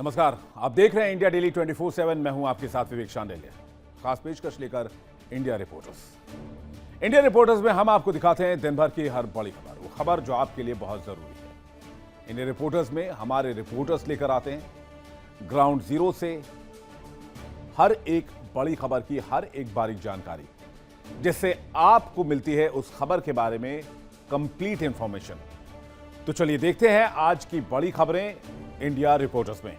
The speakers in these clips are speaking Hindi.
नमस्कार, आप देख रहे हैं इंडिया डेली 24/7। मैं हूं आपके साथ विवेक शांडिल्य। खास पेशकश लेकर इंडिया रिपोर्टर्स। इंडिया रिपोर्टर्स में हम आपको दिखाते हैं दिन भर की हर बड़ी खबर, वो खबर जो आपके लिए बहुत जरूरी है। इंडिया रिपोर्टर्स में हमारे रिपोर्टर्स लेकर आते हैं ग्राउंड जीरो से हर एक बड़ी खबर की हर एक बारीक जानकारी, जिससे आपको मिलती है उस खबर के बारे में कंप्लीट इंफॉर्मेशन। तो चलिए देखते हैं आज की बड़ी खबरें इंडिया रिपोर्टर्स में।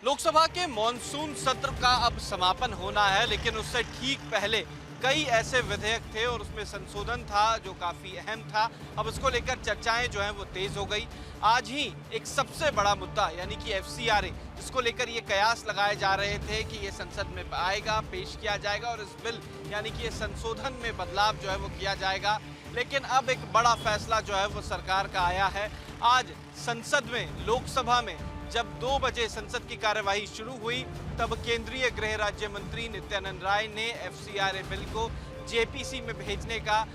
लोकसभा के मॉनसून सत्र का अब समापन होना है, लेकिन उससे ठीक पहले कई ऐसे विधेयक थे और उसमें संशोधन था जो काफी अहम था। अब इसको लेकर चर्चाएं जो हैं वो तेज हो गई। आज ही एक सबसे बड़ा मुद्दा यानी कि FCRA, जिसको लेकर ये कयास लगाए जा रहे थे कि ये संसद में आएगा, पेश किया जाएगा और इस बिल यानी कि ये संशोधन में बदलाव जो है वो किया जाएगा। लेकिन अब एक बड़ा फैसला जो है वो सरकार का आया है। आज संसद में, लोकसभा में जब 2 बजे संसद की कार्यवाही शुरू हुई, तब केंद्रीय गृह राज्य मंत्री नित्यानंद राय ने FCRA बिल को JPC में भेजने का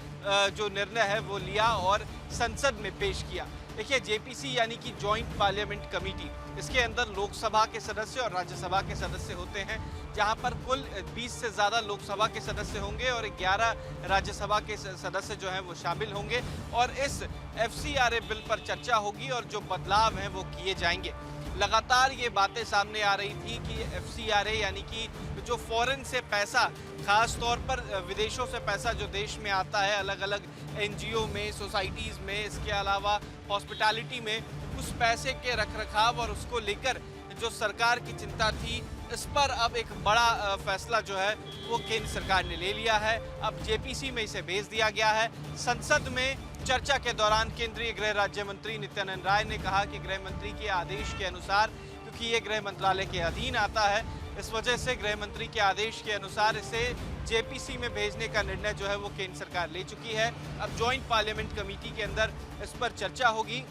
जो निर्णय है वो लिया और संसद में पेश किया। देखिए, JPC यानी कि जॉइंट पार्लियामेंट कमेटी, इसके अंदर लोकसभा के सदस्य और राज्यसभा के सदस्य होते हैं, जहां पर कुल 20 से ज़्यादा लोकसभा के सदस्य होंगे और 11 राज्यसभा के सदस्य जो हैं वो शामिल होंगे और इस FCRA बिल पर चर्चा होगी और जो बदलाव हैं वो किए जाएंगे। लगातार ये बातें सामने आ रही थी कि FCRA यानी कि जो फॉरेन से पैसा, खास तौर पर विदेशों से पैसा जो देश में आता है अलग अलग NGO में, सोसाइटीज़ में, इसके अलावा हॉस्पिटैलिटी में, उस पैसे के रखरखाव और उसको लेकर जो सरकार की चिंता थी, इस पर अब एक बड़ा फैसला जो है वो केंद्र सरकार ने ले लिया है। अब JPC में इसे भेज दिया गया है। संसद में चर्चा के दौरान केंद्रीय गृह राज्य मंत्री नित्यानंद राय ने कहा कि गृह मंत्री के आदेश के अनुसार, क्योंकि ये गृह मंत्रालय के अधीन आता है, इस वजह से गृह मंत्री के आदेश के अनुसार इसे JPC में भेजने का निर्णय जो है वो केंद्र सरकार ले चुकी है। अब जॉइंट पार्लियामेंट कमेटी के अंदर इस पर चर्चा होगी,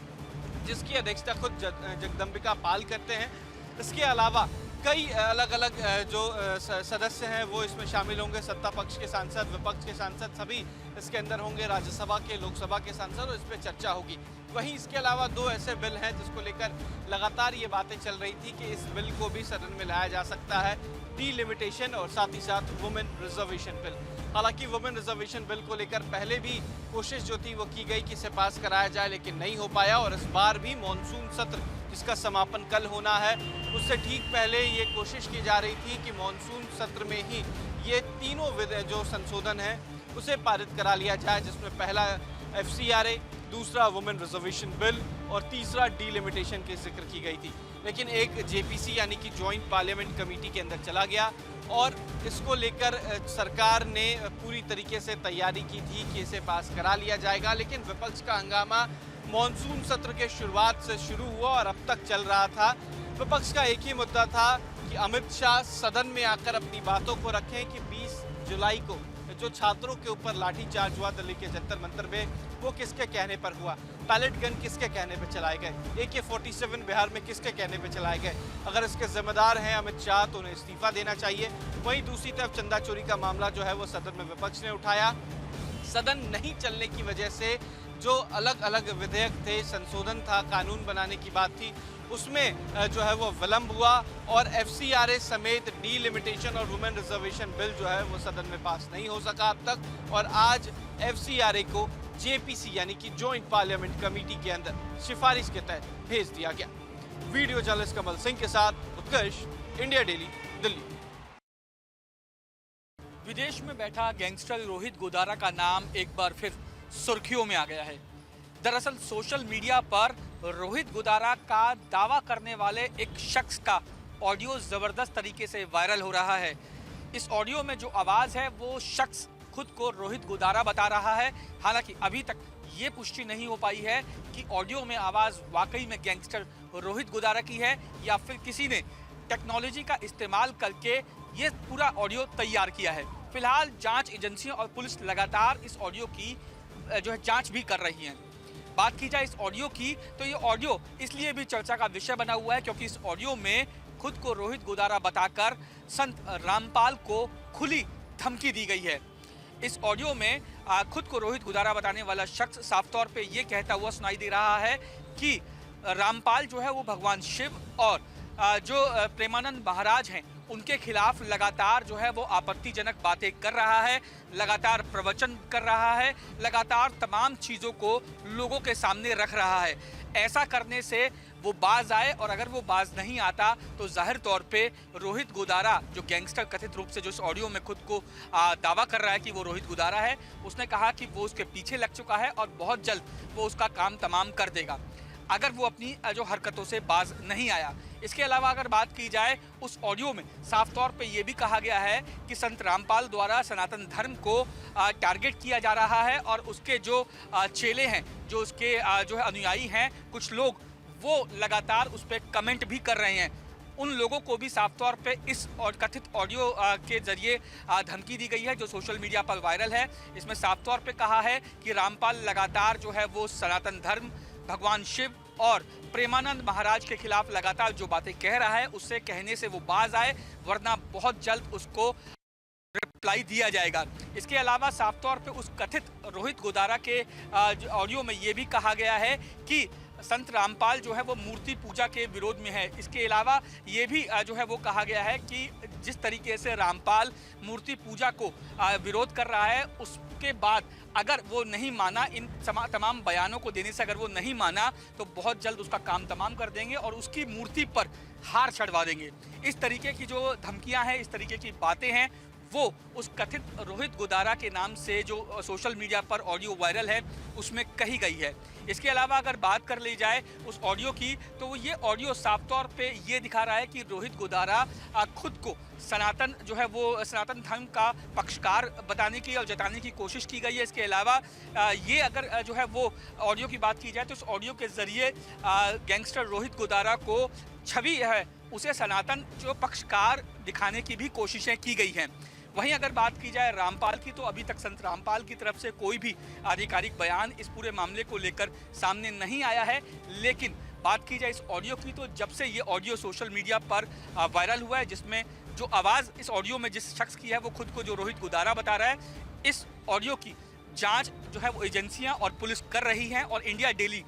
जिसकी अध्यक्षता खुद जगदम्बिका पाल करते हैं। इसके अलावा कई अलग अलग जो सदस्य हैं वो इसमें शामिल होंगे। सत्ता पक्ष के सांसद, विपक्ष के सांसद सभी इसके अंदर होंगे, राज्यसभा के, लोकसभा के सांसद, और इस पर चर्चा होगी। वहीं इसके अलावा 2 ऐसे बिल हैं जिसको लेकर लगातार ये बातें चल रही थी कि इस बिल को भी सदन में लाया जा सकता है, डिलिमिटेशन और साथ ही साथ वुमेन रिजर्वेशन बिल। हालांकि वुमेन रिजर्वेशन बिल को लेकर पहले भी कोशिश जो थी वो की गई कि इसे पास कराया जाए, लेकिन नहीं हो पाया और इस बार भी मॉनसून सत्र, जिसका समापन कल होना है, उससे ठीक पहले ये कोशिश की जा रही थी कि मॉनसून सत्र में ही ये तीनों जो संशोधन है उसे पारित करा लिया जाए, जिसमें पहला FCRA, दूसरा वुमेन रिजर्वेशन बिल और तीसरा डिलिमिटेशन की जिक्र की गई थी। लेकिन एक JPC यानी कि जॉइंट पार्लियामेंट कमेटी के अंदर चला गया और इसको लेकर सरकार ने पूरी तरीके से तैयारी की थी कि इसे पास करा लिया जाएगा। लेकिन विपक्ष का हंगामा मॉनसून सत्र के शुरुआत से शुरू हुआ और अब तक चल रहा था। विपक्ष का एक ही मुद्दा था कि अमित शाह सदन में आकर अपनी बातों को रखें कि 20 जुलाई को जो छात्रों के ऊपर लाठीचार्ज हुआ दिल्ली के जंतर मंतर में, वो किसके कहने पर हुआ, पैलेट गन किसके कहने पर चलाए गए, AK-47 बिहार में किसके कहने पर चलाए गए। अगर इसके जिम्मेदार हैं अमित शाह तो उन्हें इस्तीफा देना चाहिए। वहीं दूसरी तरफ चंदा चोरी का मामला जो है वो सदन में विपक्ष ने उठाया। सदन नहीं चलने की वजह से जो अलग अलग विधेयक थे, संशोधन था, कानून बनाने की बात थी, उसमें जो है वो विलंब हुआ और FCRA समेत डिलिमिटेशन और वुमेन रिजर्वेशन बिल जो है वो सदन में पास नहीं हो सका अब तक। और आज FCRA को JPC यानी कि जॉइंट पार्लियामेंट कमेटी के अंदर सिफारिश के तहत भेज दिया गया। वीडियो जर्नलिस्ट कमल सिंह के साथ उत्कर्ष, इंडिया डेली, दिल्ली। विदेश में बैठा गैंगस्टर रोहित गोदारा का नाम एक बार फिर सुर्खियों में आ गया है। दरअसल सोशल मीडिया पर रोहित गोदारा का दावा करने वाले एक शख्स का ऑडियो ज़बरदस्त तरीके से वायरल हो रहा है। इस ऑडियो में जो आवाज़ है वो शख्स खुद को रोहित गोदारा बता रहा है। हालांकि अभी तक ये पुष्टि नहीं हो पाई है कि ऑडियो में आवाज़ वाकई में गैंगस्टर रोहित गोदारा की है या फिर किसी ने टेक्नोलॉजी का इस्तेमाल करके ये पूरा ऑडियो तैयार किया है। फिलहाल जांच एजेंसियां और पुलिस लगातार इस ऑडियो की जो है जांच भी कर रही हैं। बात की जाए इस ऑडियो की तो ये ऑडियो इसलिए भी चर्चा का विषय बना हुआ है क्योंकि इस ऑडियो में खुद को रोहित गोदारा बताकर संत रामपाल को खुली धमकी दी गई है। इस ऑडियो में खुद को रोहित गोदारा बताने वाला शख्स साफ तौर पे ये कहता हुआ सुनाई दे रहा है कि रामपाल जो है वो भगवान शिव और जो प्रेमानंद महाराज हैं उनके खिलाफ लगातार जो है वो आपत्तिजनक बातें कर रहा है, लगातार प्रवचन कर रहा है, लगातार तमाम चीज़ों को लोगों के सामने रख रहा है। ऐसा करने से वो बाज आए, और अगर वो बाज नहीं आता तो जाहिर तौर पे रोहित गोदारा जो गैंगस्टर कथित रूप से जो इस ऑडियो में खुद को दावा कर रहा है कि वो रोहित गोदारा है, उसने कहा कि वो उसके पीछे लग चुका है और बहुत जल्द वो उसका काम तमाम कर देगा अगर वो अपनी जो हरकतों से बाज नहीं आया। इसके अलावा अगर बात की जाए, उस ऑडियो में साफ तौर पे ये भी कहा गया है कि संत रामपाल द्वारा सनातन धर्म को टारगेट किया जा रहा है, और उसके जो चेले हैं, जो उसके जो है अनुयायी हैं, कुछ लोग वो लगातार उस पर कमेंट भी कर रहे हैं। उन लोगों को भी साफ तौर पे इस और कथित ऑडियो के जरिए धमकी दी गई है जो सोशल मीडिया पर वायरल है। इसमें साफ तौर पे कहा है कि रामपाल लगातार जो है वो सनातन धर्म, भगवान शिव और प्रेमानंद महाराज के खिलाफ लगातार जो बातें कह रहा है उससे कहने से वो बाज आए, वरना बहुत जल्द उसको रिप्लाई दिया जाएगा। इसके अलावा साफ तौर पे उस कथित रोहित गोदारा के ऑडियो में ये भी कहा गया है कि संत रामपाल जो है वो मूर्ति पूजा के विरोध में है। इसके अलावा ये भी जो है वो कहा गया है कि जिस तरीके से रामपाल मूर्ति पूजा को विरोध कर रहा है, उसके बाद अगर वो नहीं माना, इन तमाम बयानों को देने से अगर वो नहीं माना तो बहुत जल्द उसका काम तमाम कर देंगे और उसकी मूर्ति पर हार चढ़वा देंगे। इस तरीके की जो धमकियां हैं, इस तरीके की बातें हैं, वो उस कथित रोहित गोदारा के नाम से जो सोशल मीडिया पर ऑडियो वायरल है उसमें कही गई है। इसके अलावा अगर बात कर ली जाए उस ऑडियो की, तो वो ये ऑडियो साफ तौर पे ये दिखा रहा है कि रोहित गोदारा खुद को सनातन जो है वो सनातन धर्म का पक्षकार बताने की और जताने की कोशिश की गई है। इसके अलावा ये अगर जो है वो ऑडियो की बात की जाए तो उस ऑडियो के ज़रिए गैंगस्टर रोहित गोदारा को छवि है उसे सनातन जो पक्षकार दिखाने की भी कोशिशें की गई हैं। वहीं अगर बात की जाए रामपाल की, तो अभी तक संत रामपाल की तरफ से कोई भी आधिकारिक बयान इस पूरे मामले को लेकर सामने नहीं आया है। लेकिन बात की जाए इस ऑडियो की, तो जब से ये ऑडियो सोशल मीडिया पर वायरल हुआ है, जिसमें जो आवाज़ इस ऑडियो में जिस शख्स की है वो खुद को जो रोहित गोदारा बता रहा है, इस ऑडियो की जांच जो है वो एजेंसियां और पुलिस कर रही हैं। और इंडिया डेली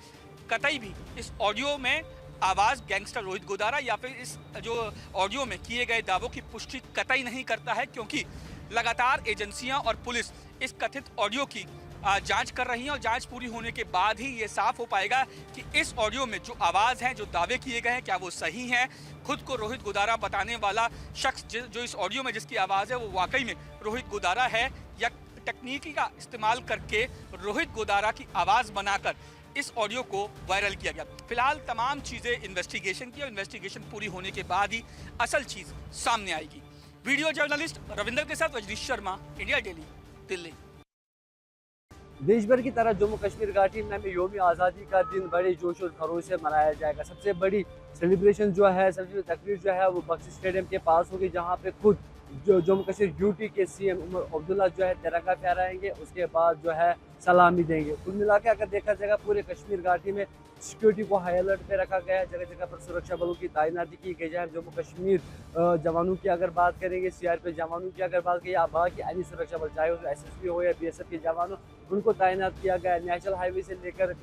कतई भी इस ऑडियो में आवाज़ गैंगस्टर रोहित गोदारा या फिर इस जो ऑडियो में किए गए दावों की पुष्टि कतई नहीं करता है, क्योंकि लगातार एजेंसियां और पुलिस इस कथित ऑडियो की जांच कर रही हैं और जांच पूरी होने के बाद ही ये साफ हो पाएगा कि इस ऑडियो में जो आवाज़ है, जो दावे किए गए हैं, क्या वो सही हैं। खुद को रोहित गोदारा बताने वाला शख्स जो इस ऑडियो में जिसकी आवाज़ है वो वाकई में रोहित गोदारा है, या तकनीकी का इस्तेमाल करके रोहित गोदारा की आवाज़ बनाकर इस ऑडियो को वायरल किया गया। फिलहाल तमाम चीज़ें इन्वेस्टिगेशन की, और इन्वेस्टिगेशन पूरी होने के बाद ही असल चीज़ सामने आएगी। वीडियो जर्नलिस्ट रविंदर के साथ वजनीश शर्मा, इंडिया डेली, दिल्ली। देश भर की तरह जम्मू कश्मीर घाटी में यौम आज़ादी का दिन बड़े जोश और खरोश से मनाया जाएगा। सबसे बड़ी सेलिब्रेशन जो है, सबसे बड़ी तकरीर जो है वो बख्शी स्टेडियम के पास होगी, जहाँ पे खुद जो जम्मू कश्मीर यूटी के सीएम उमर अब्दुल्ला जो है तिरंगा फहराएंगे, उसके बाद जो है सलामी देंगे। कुल मिला के अगर देखा जाएगा पूरे कश्मीर घाटी में सिक्योरिटी को हाई अलर्ट पे रखा गया है, जगह जगह पर सुरक्षा बलों की तैनाती की गई है। जम्मू कश्मीर जवानों की अगर बात करेंगे, सीआरपीएफ जवानों की अगर बात करें, या बाकी अन्य सुरक्षा बल चाहे वो एसएसबी हो या बीएसएफ के जवानों, उनको तैनात किया गया है। नेशनल हाईवे से लेकर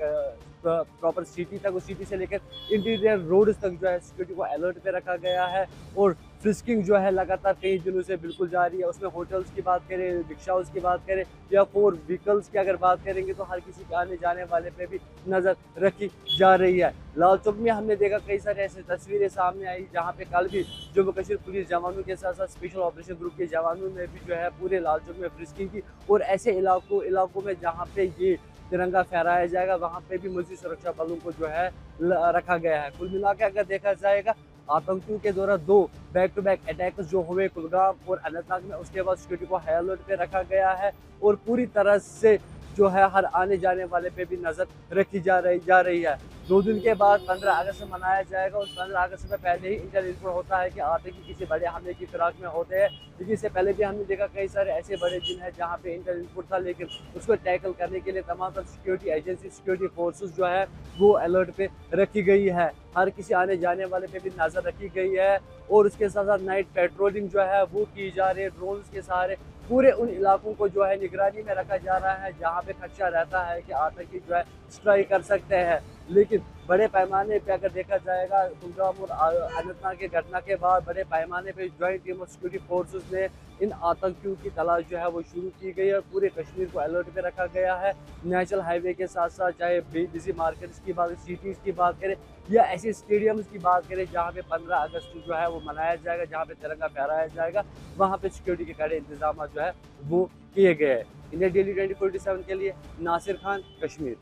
प्रॉपर सिटी तक, उस सिटी से लेकर इंटीरियर रोड्स तक जो है सिक्योरिटी को अलर्ट पे रखा गया है। और फ्रिस्किंग जो है लगातार कई दिनों से बिल्कुल जारी है। उसमें होटल्स की बात करें, रिक्शाओं की बात करें, या 4 व्हीकल्स की अगर बात करेंगे, तो हर किसी के आने जाने वाले पे भी नज़र रखी जा रही है। लाल चौक में हमने देखा कई सारे ऐसी तस्वीरें सामने आई, जहाँ पे कल भी जम्मू कश्मीर पुलिस जवानों के साथ साथ स्पेशल ऑपरेशन ग्रुप के जवानों ने भी जो है पूरे लाल चौक में फ्रिस्किंग की। और ऐसे इलाकों में जहाँ पे ये तिरंगा फहराया जाएगा, वहाँ पे भी मज़ीद सुरक्षा बलों को जो है रखा गया है। कुल मिला के अगर देखा जाएगा, आतंकियों के द्वारा 2 बैक टू बैक अटैक्स जो हुए कुलगाम और अनंतनाग में, उसके बाद सिक्योरिटी को हाई अलर्ट पे रखा गया है। और पूरी तरह से जो है हर आने जाने वाले पे भी नज़र रखी जा रही है। 2 दिन के बाद 15 अगस्त मनाया जाएगा। उस 15 अगस्त में पहले ही इंटर रिपोर्ट होता है कि आतंकी किसी बड़े हमले की फिराक में होते हैं, लेकिन इससे पहले भी हमने देखा कई सारे ऐसे बड़े दिन हैं जहाँ पे इंटर रिपोर्ट था, लेकिन उसको टैकल करने के लिए तमाम सिक्योरिटी एजेंसी, सिक्योरिटी फोर्सेस जो है वो अलर्ट पे रखी गई है। हर किसी आने जाने वाले पे भी नज़र रखी गई है। और उसके साथ साथ नाइट पेट्रोलिंग जो है वो की जा रही है ड्रोन्स के सहारे। पूरे उन इलाकों को जो है निगरानी में रखा जा रहा है जहाँ पे खदशा रहता है कि आतंकी जो है स्ट्राइक कर सकते हैं। लेकिन बड़े पैमाने पे अगर देखा जाएगा कुलगाम और अनंतनाग की घटना के बाद बड़े पैमाने पे joint team of security forces ने इन आतंकियों की तलाश जो है वो शुरू की गई है। पूरे कश्मीर को अलर्ट पे रखा गया है। नेशनल हाईवे के साथ साथ चाहे बिजी मार्केट्स की बात, सिटीज़ की बात करें या ऐसे स्टेडियम्स की बात करें जहाँ पे 15 अगस्त जो है वो मनाया जाएगा, जहाँ पे तिरंगा फहराया जाएगा, वहाँ पे सिक्योरिटी के कड़े इंतजाम जो है वो किए गए हैं। इंडिया डेली 24/7 के लिए नासिर खान, कश्मीर।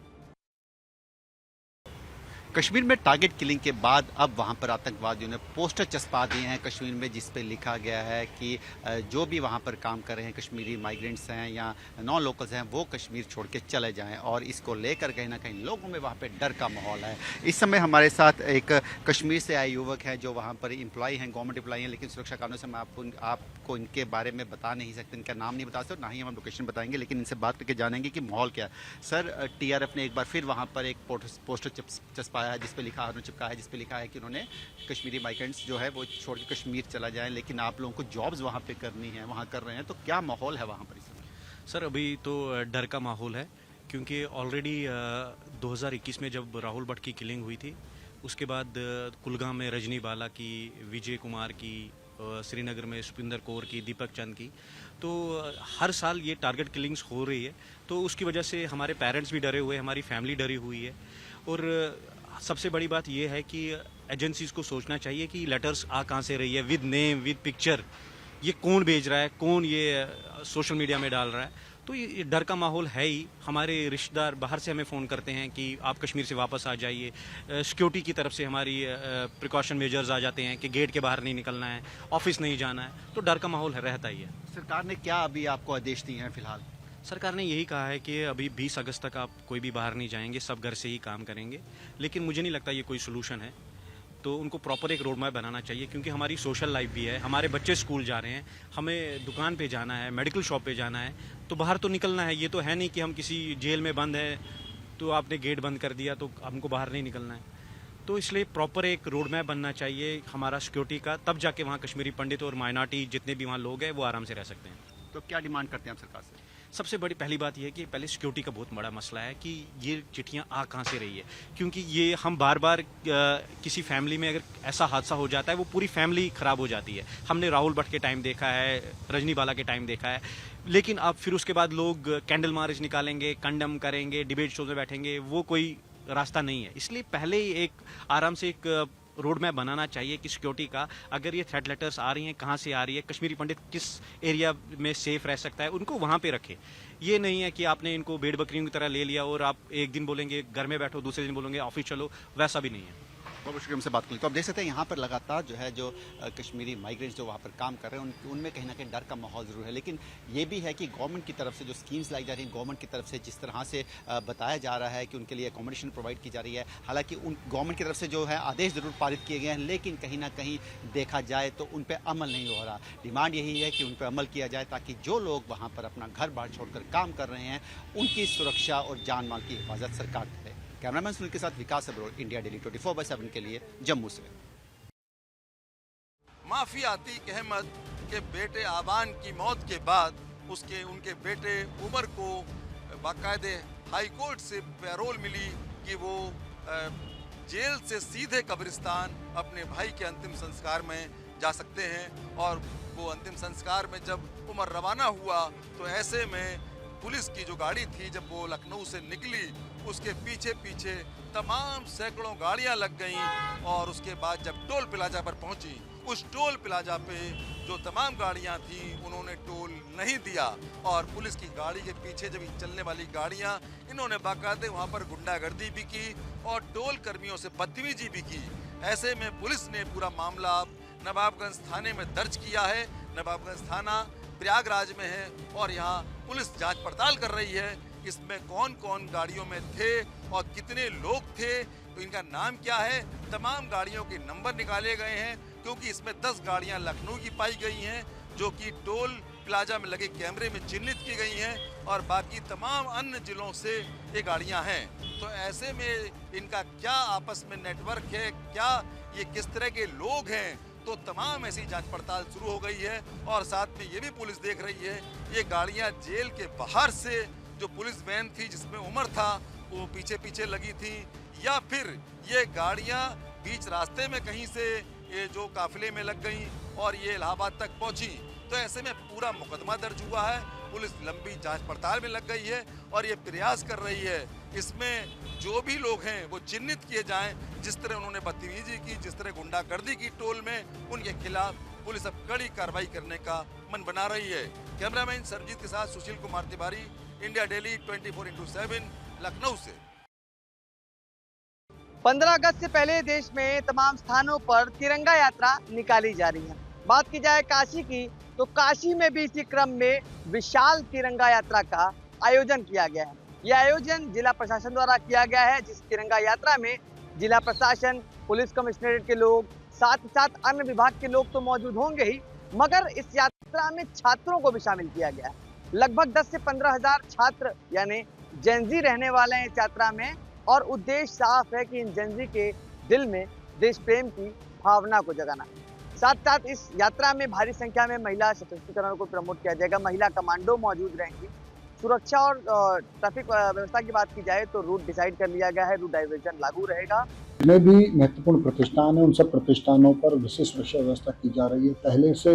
कश्मीर में टारगेट किलिंग के बाद अब वहां पर आतंकवादियों ने पोस्टर चस्पा दिए हैं कश्मीर में, जिस पे लिखा गया है कि जो भी वहां पर काम कर रहे हैं कश्मीरी माइग्रेंट्स हैं या नॉन लोकल्स हैं वो कश्मीर छोड़ के चले जाएं। और इसको लेकर कहीं ना कहीं लोगों में वहां पे डर का माहौल है। इस समय हमारे साथ एक कश्मीर से आए युवक हैं जो वहाँ पर एम्प्लॉय हैं, गवर्नमेंट एम्प्लॉय हैं, लेकिन सुरक्षा कारणों से मैं आपको इनके बारे में बता नहीं सकते, इनका नाम नहीं बता सकते, ना ही हम लोकेशन बताएंगे, लेकिन इनसे बात करके जानेंगे कि माहौल क्या है। सर, TRF ने एक बार फिर वहाँ पर एक पोस्टर चस्पाया है जिसपे लिखा है, चिपका है जिसपे लिखा है कि उन्होंने कश्मीरी माइग्रेंट्स जो है वो छोड़ के कश्मीर चला जाए, लेकिन आप लोगों को जॉब्स वहाँ पे करनी है, वहाँ कर रहे हैं, तो क्या माहौल है वहाँ पर इस समय? सर, अभी तो डर का माहौल है, क्योंकि ऑलरेडी 2021 में जब राहुल भट्ट की किलिंग हुई थी, उसके बाद कुलगाम में रजनी बाला की, विजय कुमार की, श्रीनगर में सुपिंदर कौर की, दीपक चंद की, तो हर साल ये टारगेट किलिंग्स हो रही है। तो उसकी वजह से हमारे पेरेंट्स भी डरे हुए हैं, हमारी फैमिली डरी हुई है। और सबसे बड़ी बात यह है कि एजेंसीज़ को सोचना चाहिए कि लेटर्स आ कहाँ से रही है, विद नेम विद पिक्चर, ये कौन भेज रहा है, कौन ये सोशल मीडिया में डाल रहा है। तो ये डर का माहौल है ही। हमारे रिश्तेदार बाहर से हमें फ़ोन करते हैं कि आप कश्मीर से वापस आ जाइए। सिक्योरिटी की तरफ से हमारी प्रिकॉशन मेजर्स आ जाते हैं कि गेट के बाहर नहीं निकलना है, ऑफिस नहीं जाना है, तो डर का माहौल रहता ही है। सरकार ने क्या अभी आपको आदेश दिए हैं फिलहाल? सरकार ने यही कहा है कि अभी 20 अगस्त तक आप कोई भी बाहर नहीं जाएंगे, सब घर से ही काम करेंगे, लेकिन मुझे नहीं लगता ये कोई सोल्यूशन है। तो उनको प्रॉपर एक रोड मैप बनाना चाहिए, क्योंकि हमारी सोशल लाइफ भी है, हमारे बच्चे स्कूल जा रहे हैं, हमें दुकान पे जाना है, मेडिकल शॉप पे जाना है, तो बाहर तो निकलना है। ये तो है नहीं कि हम किसी जेल में बंद हैं तो आपने गेट बंद कर दिया तो हमको बाहर नहीं निकलना है। तो इसलिए प्रॉपर एक रोड मैप बनना चाहिए हमारा सिक्योरिटी का, तब जाके वहाँ कश्मीरी पंडित और माइनॉरिटी जितने भी वहाँ लोग हैं वो आराम से रह सकते हैं। तो क्या डिमांड करते हैं आप सरकार से? सबसे बड़ी पहली बात यह है कि पहले सिक्योरिटी का बहुत बड़ा मसला है कि ये चिट्ठियाँ आ कहाँ से रही है, क्योंकि ये हम बार बार किसी फैमिली में अगर ऐसा हादसा हो जाता है वो पूरी फैमिली ख़राब हो जाती है। हमने राहुल भट्ट के टाइम देखा है, रजनी बाला के टाइम देखा है, लेकिन अब फिर उसके बाद लोग कैंडल मार्च निकालेंगे, कंडम करेंगे, डिबेट शो में बैठेंगे, वो कोई रास्ता नहीं है। इसलिए पहले ही एक आराम से एक रोड मैप बनाना चाहिए कि सिक्योरिटी का, अगर ये थ्रेट लेटर्स आ रही हैं कहाँ से आ रही है, कश्मीरी पंडित किस एरिया में सेफ रह सकता है, उनको वहाँ पे रखें। ये नहीं है कि आपने इनको भेड़ बकरियों की तरह ले लिया और आप एक दिन बोलेंगे घर में बैठो, दूसरे दिन बोलेंगे ऑफिस चलो, वैसा भी नहीं है। बहुत शुक्रिया हमसे बात करें। तो आप देख सकते हैं यहाँ पर लगातार जो है जो कश्मीरी माइग्रेंट्स जो वहाँ पर काम कर रहे हैं उनमें कहीं ना कहीं डर का माहौल ज़रूर है, लेकिन ये भी है कि गवर्नमेंट की तरफ से जो स्कीम्स लाई जा रही हैं, गवर्नमेंट की तरफ से जिस तरह से बताया जा रहा है कि उनके लिए अकोमोडेशन प्रोवाइड की जा रही है, हालांकि उन गवर्नमेंट की तरफ से जो है आदेश ज़रूर पारित किए गए हैं, लेकिन कहीं ना कहीं देखा जाए तो उन पर अमल नहीं हो रहा। डिमांड यही है कि उन पर अमल किया जाए ताकि जो लोग वहाँ पर अपना घर बार छोड़कर काम कर रहे हैं उनकी सुरक्षा और जान माल की हिफाजत सरकार करे। कैमरामैन सुनील के साथ विकास अब्रोड, इंडिया डेली 24/7 के लिए जम्मू से। माफी अतीक अहमद के बेटे आबान की मौत के बाद उनके बेटे उमर को बाकायदे हाई कोर्ट से पैरोल मिली कि वो जेल से सीधे कब्रिस्तान अपने भाई के अंतिम संस्कार में जा सकते हैं। और वो अंतिम संस्कार में जब उमर रवाना हुआ तो ऐसे में पुलिस की जो गाड़ी थी जब वो लखनऊ से निकली उसके पीछे पीछे तमाम सैकड़ों गाड़ियां लग गईं। और उसके बाद जब टोल प्लाजा पर पहुंची, उस टोल प्लाजा पे जो तमाम गाड़ियां थी उन्होंने टोल नहीं दिया और पुलिस की गाड़ी के पीछे जब चलने वाली गाड़ियां, इन्होंने बाकायदे वहां पर गुंडागर्दी भी की और टोल कर्मियों से बदतमीजी भी की। ऐसे में पुलिस ने पूरा मामला नवाबगंज थाने में दर्ज किया है। नवाबगंज थाना प्रयागराज में है और यहाँ पुलिस जांच पड़ताल कर रही है इसमें कौन कौन गाड़ियों में थे और कितने लोग थे, तो इनका नाम क्या है। तमाम गाड़ियों के नंबर निकाले गए हैं क्योंकि इसमें 10 गाड़ियां लखनऊ की पाई गई हैं जो कि टोल प्लाजा में लगे कैमरे में चिन्हित की गई हैं और बाकी तमाम अन्य जिलों से ये गाड़ियां हैं। तो ऐसे में इनका क्या आपस में नेटवर्क है, क्या ये किस तरह के लोग हैं, तो तमाम ऐसी जांच पड़ताल शुरू हो गई है। और साथ में ये भी पुलिस देख रही है ये गाड़ियां जेल के बाहर से जो पुलिस वैन थी जिसमें उमर था वो पीछे पीछे लगी थी, या फिर ये गाड़ियां बीच रास्ते में कहीं से ये जो काफिले में लग गई और ये इलाहाबाद तक पहुंची। तो ऐसे में पूरा मुकदमा दर्ज हुआ है, पुलिस लंबी जांच पड़ताल में लग गई है और ये प्रयास कर रही है इसमें जो भी लोग हैं वो चिन्हित किए जाएं। जिस तरह उन्होंने बदतमीजी की, जिस तरह गुंडागर्दी की टोल में, उनके खिलाफ पुलिस अब कड़ी कार्रवाई करने का मन बना रही है। कैमरामैन सरजीत के साथ सुशील कुमार तिवारी, इंडिया डेली 24/7 लखनऊ से। 15 अगस्त से पहले देश में तमाम स्थानों पर तिरंगा यात्रा निकाली जा रही है। बात की जाए काशी की, तो काशी में भी इसी क्रम में विशाल तिरंगा यात्रा का आयोजन किया गया है। यह आयोजन जिला प्रशासन द्वारा किया गया है, जिस तिरंगा यात्रा में जिला प्रशासन, पुलिस कमिश्नरेट के लोग, साथ ही साथ अन्य विभाग के लोग तो मौजूद होंगे ही, मगर इस यात्रा में छात्रों को भी शामिल किया गया है। लगभग 10 से 15 हजार छात्र यानी जेनजी रहने वाले हैं इस यात्रा में, और उद्देश्य साफ है कि इन जेनजी के दिल में देश प्रेम की भावना को जगाना। साथ साथ इस यात्रा में भारी संख्या में महिला सशक्तिकरण को प्रमोट किया जाएगा, महिला कमांडो मौजूद रहेंगी। सुरक्षा और ट्रैफिक व्यवस्था की बात की जाए तो रूट डिसाइड कर लिया गया है, रूट डाइवर्जन लागू रहेगा। जितने भी महत्वपूर्ण प्रतिष्ठान हैं उन सब प्रतिष्ठानों पर विशेष सुरक्षा व्यवस्था की जा रही है। पहले से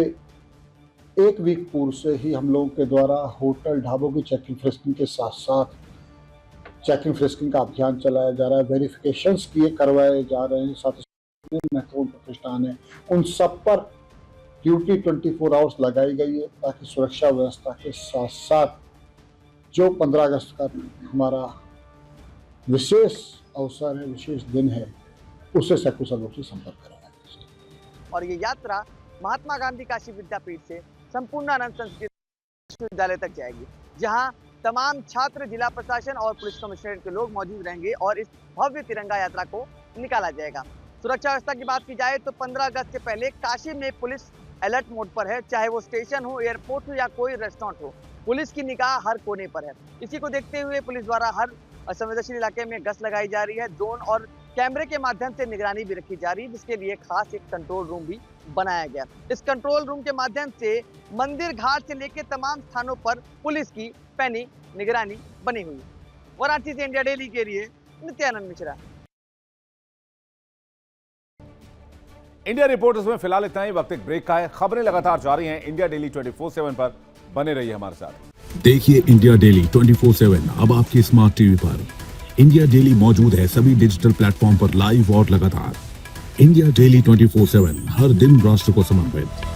एक वीक पूर्व से ही हम लोगों के द्वारा होटल ढाबों की चेकिंग फ्रिस्किंग के साथ साथ चेकिंग फ्रिस्किंग का अभियान चलाया जा रहा है, वेरिफिकेशंस किए करवाए जा रहे हैं। साथ ही महत्वपूर्ण प्रतिष्ठान है उन सब पर ड्यूटी 24 आवर्स लगाई गई है, ताकि सुरक्षा व्यवस्था के साथ साथ जो 15 अगस्त का हमारा विशेष अवसर है, विशेष दिन है, उससे सकुशल रूप से संपर्क कराया जाए। और ये यात्रा महात्मा गांधी काशी विद्यापीठ से संपूर्णानंद संस्कृत विश्वविद्यालय तक जाएगी, जहां तमाम छात्र, जिला प्रशासन और पुलिस कमिश्नरेट के लोग मौजूद रहेंगे और इस भव्य तिरंगा यात्रा को निकाला जाएगा। सुरक्षा व्यवस्था की बात की जाए तो 15 अगस्त से पहले काशी में पुलिस अलर्ट मोड पर है, चाहे वो स्टेशन हो, एयरपोर्ट हो या कोई रेस्टोरेंट हो, पुलिस की निगाह हर कोने पर है। इसी को देखते हुए पुलिस द्वारा हर संवेदनशील इलाके में गश्त लगाई जा रही है, ड्रोन और कैमरे के माध्यम से निगरानी भी रखी जा रही है, जिसके लिए खास एक कंट्रोल रूम भी बनाया गया। इस कंट्रोल रूम के माध्यम से मंदिर घाट से लेकर तमाम स्थानों पर पुलिस की पैनी निगरानी बनी हुई है। वाराणसी से इंडिया डेली के लिए नित्यानंद मिश्रा। इंडिया रिपोर्टर्स में फिलहाल इतना ही। वक्त एक ब्रेक का है, खबरें लगातार जारी हैं। इंडिया डेली 24/7 पर बने रहिए हमारे साथ। देखिए इंडिया डेली 24/7 अब आपके स्मार्ट टीवी पर। इंडिया डेली मौजूद है सभी डिजिटल प्लेटफॉर्म पर लाइव और लगातार। इंडिया डेली 24/7 हर दिन राष्ट्र को समर्पित।